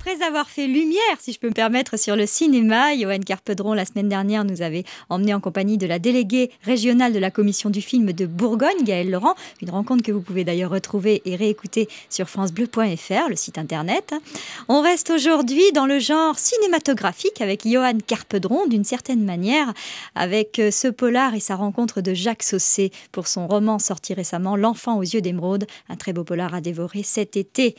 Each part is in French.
Après avoir fait lumière, si je peux me permettre, sur le cinéma, Johan Carpedron, la semaine dernière, nous avait emmené en compagnie de la déléguée régionale de la commission du film de Bourgogne, Gaëlle Laurent, une rencontre que vous pouvez d'ailleurs retrouver et réécouter sur francebleu.fr, le site internet. On reste aujourd'hui dans le genre cinématographique avec Johan Carpedron, d'une certaine manière, avec ce polar et sa rencontre de Jacques Saussé pour son roman sorti récemment, L'enfant aux yeux d'émeraude, un très beau polar à dévorer cet été.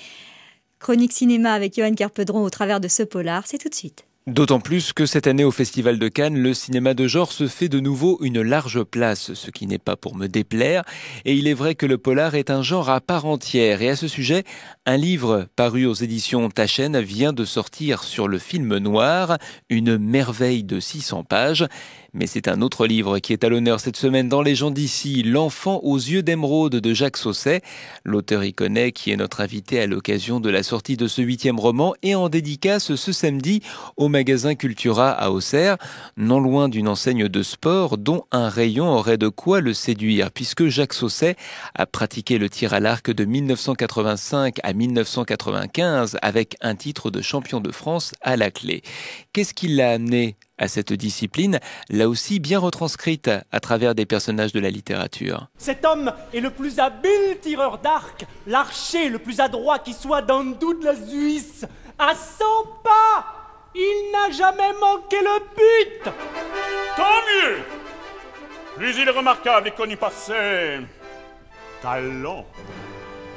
Chronique cinéma avec Johan Carpedron au travers de ce polar, c'est tout de suite. D'autant plus que cette année au Festival de Cannes, le cinéma de genre se fait de nouveau une large place, ce qui n'est pas pour me déplaire. Et il est vrai que le polar est un genre à part entière. Et à ce sujet, un livre paru aux éditions Taschen vient de sortir sur le film noir, une merveille de 600 pages. Mais c'est un autre livre qui est à l'honneur cette semaine dans Les gens d'ici, L'enfant aux yeux d'émeraude de Jacques Saussé. L'auteur y connaît qui est notre invité à l'occasion de la sortie de ce 8e roman et en dédicace ce samedi au magasin Cultura à Auxerre, non loin d'une enseigne de sport dont un rayon aurait de quoi le séduire, puisque Jacques Saussé a pratiqué le tir à l'arc de 1985 à 1995 avec un titre de champion de France à la clé. Qu'est-ce qui l'a amené à cette discipline, là aussi bien retranscrite à travers des personnages de la littérature? Cet homme est le plus habile tireur d'arc, l'archer le plus adroit qui soit dans toute la Suisse. À 100 pas, il n'a jamais manqué le but. Tant mieux. Plus il est remarquable et connu par ses talents,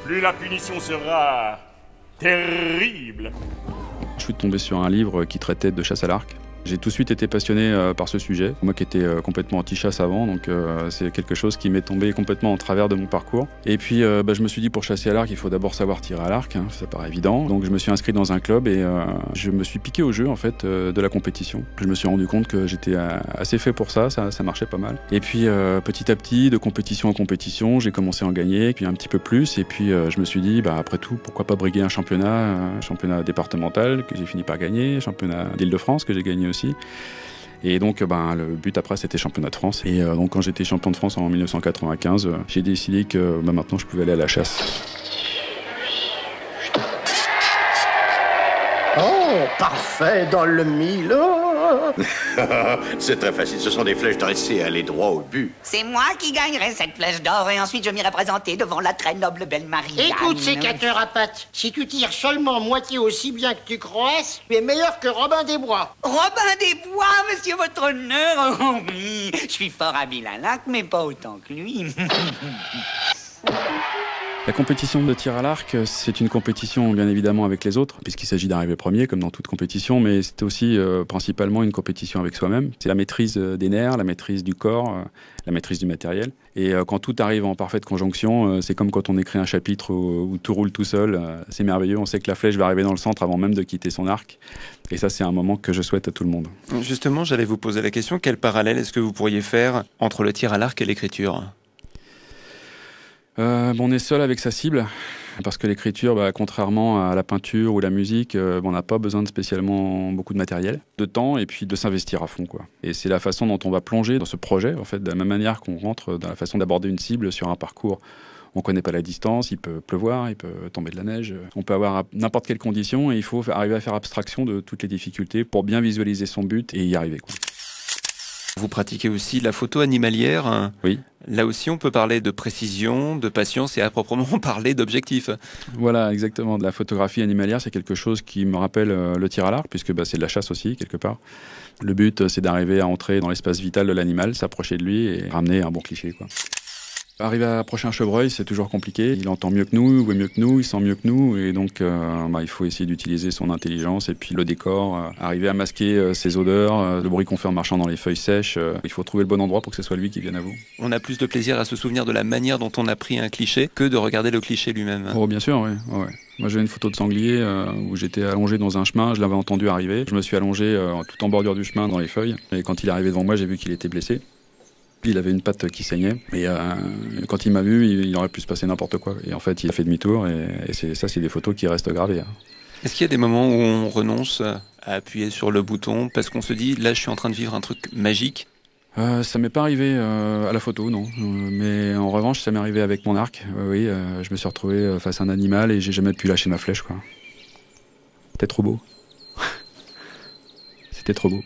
plus la punition sera terrible. Je suis tombé sur un livre qui traitait de chasse à l'arc. J'ai tout de suite été passionné par ce sujet. Moi qui étais complètement anti-chasse avant, donc c'est quelque chose qui m'est tombé complètement en travers de mon parcours. Et puis je me suis dit, pour chasser à l'arc, il faut d'abord savoir tirer à l'arc, hein, ça paraît évident. Donc je me suis inscrit dans un club et je me suis piqué au jeu en fait de la compétition. Je me suis rendu compte que j'étais assez fait pour ça marchait pas mal. Et puis petit à petit, de compétition en compétition, j'ai commencé à en gagner, puis un petit peu plus. Et puis je me suis dit, après tout, pourquoi pas briguer un championnat départemental que j'ai fini par gagner, championnat d'Île-de-France que j'ai gagné aussi. Et donc le but après c'était championnat de France. Et donc quand j'étais champion de France en 1995, j'ai décidé que maintenant je pouvais aller à la chasse. Oh, parfait dans le mille. C'est très facile, ce sont des flèches dressées, aller droit au but. C'est moi qui gagnerai cette flèche d'or et ensuite je m'irai présenter devant la très noble belle Marie. Écoute, sécateur à pattes, si tu tires seulement moitié aussi bien que tu crois, tu es meilleur que Robin des Bois. Robin des Bois, monsieur votre honneur. Oh, oui, je suis fort habile à l'arc, mais pas autant que lui. La compétition de tir à l'arc, c'est une compétition bien évidemment avec les autres, puisqu'il s'agit d'arriver premier comme dans toute compétition, mais c'est aussi principalement une compétition avec soi-même. C'est la maîtrise des nerfs, la maîtrise du corps, la maîtrise du matériel. Et quand tout arrive en parfaite conjonction, c'est comme quand on écrit un chapitre où tout roule tout seul, c'est merveilleux, on sait que la flèche va arriver dans le centre avant même de quitter son arc. Et ça, c'est un moment que je souhaite à tout le monde. Justement, j'allais vous poser la question, quel parallèle est-ce que vous pourriez faire entre le tir à l'arc et l'écriture ? On est seul avec sa cible, parce que l'écriture, contrairement à la peinture ou la musique, on n'a pas besoin de spécialement beaucoup de matériel, de temps et puis de s'investir à fond, quoi. Et c'est la façon dont on va plonger dans ce projet, en fait, de la même manière qu'on rentre dans la façon d'aborder une cible sur un parcours. On ne connaît pas la distance, il peut pleuvoir, il peut tomber de la neige, on peut avoir n'importe quelle condition et il faut arriver à faire abstraction de toutes les difficultés pour bien visualiser son but et y arriver, quoi. Vous pratiquez aussi la photo animalière. Oui. Là aussi, on peut parler de précision, de patience et à proprement parler d'objectif. Voilà, exactement. De la photographie animalière, c'est quelque chose qui me rappelle le tir à l'arc, puisque c'est de la chasse aussi, quelque part. Le but, c'est d'arriver à entrer dans l'espace vital de l'animal, s'approcher de lui et ramener un bon cliché, quoi. Arriver à approcher un chevreuil, c'est toujours compliqué. Il entend mieux que nous, il voit mieux que nous, il sent mieux que nous. Et donc, il faut essayer d'utiliser son intelligence et puis le décor. Arriver à masquer ses odeurs, le bruit qu'on fait en marchant dans les feuilles sèches. Il faut trouver le bon endroit pour que ce soit lui qui vienne à vous. On a plus de plaisir à se souvenir de la manière dont on a pris un cliché que de regarder le cliché lui-même. Oh, bien sûr, oui. Ouais. Moi, j'ai une photo de sanglier où j'étais allongé dans un chemin. Je l'avais entendu arriver. Je me suis allongé tout en bordure du chemin dans les feuilles. Et quand il est arrivé devant moi, j'ai vu qu'il était blessé. Il avait une patte qui saignait et quand il m'a vu, il aurait pu se passer n'importe quoi. Et en fait, il a fait demi-tour et c'est des photos qui restent gravées. Est-ce qu'il y a des moments où on renonce à appuyer sur le bouton parce qu'on se dit, là, je suis en train de vivre un truc magique? Ça m'est pas arrivé à la photo, non. Mais en revanche, ça m'est arrivé avec mon arc. Je me suis retrouvé face à un animal et j'ai jamais pu lâcher ma flèche, quoi. C'était trop beau. C'était trop beau.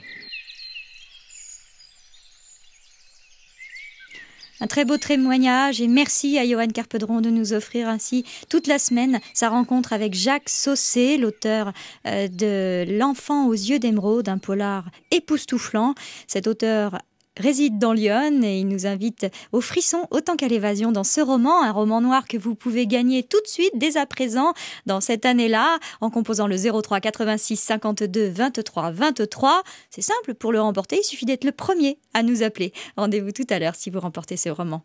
Un très beau témoignage et merci à Johan Carpedron de nous offrir ainsi toute la semaine sa rencontre avec Jacques Saussé, l'auteur de L'enfant aux yeux d'émeraude, un polar époustouflant. Cet auteur réside dans Lyon et il nous invite au frisson autant qu'à l'évasion dans ce roman, un roman noir que vous pouvez gagner tout de suite, dès à présent, dans cette année-là, en composant le 03 86 52 23 23. C'est simple, pour le remporter, il suffit d'être le premier à nous appeler. Rendez-vous tout à l'heure si vous remportez ce roman.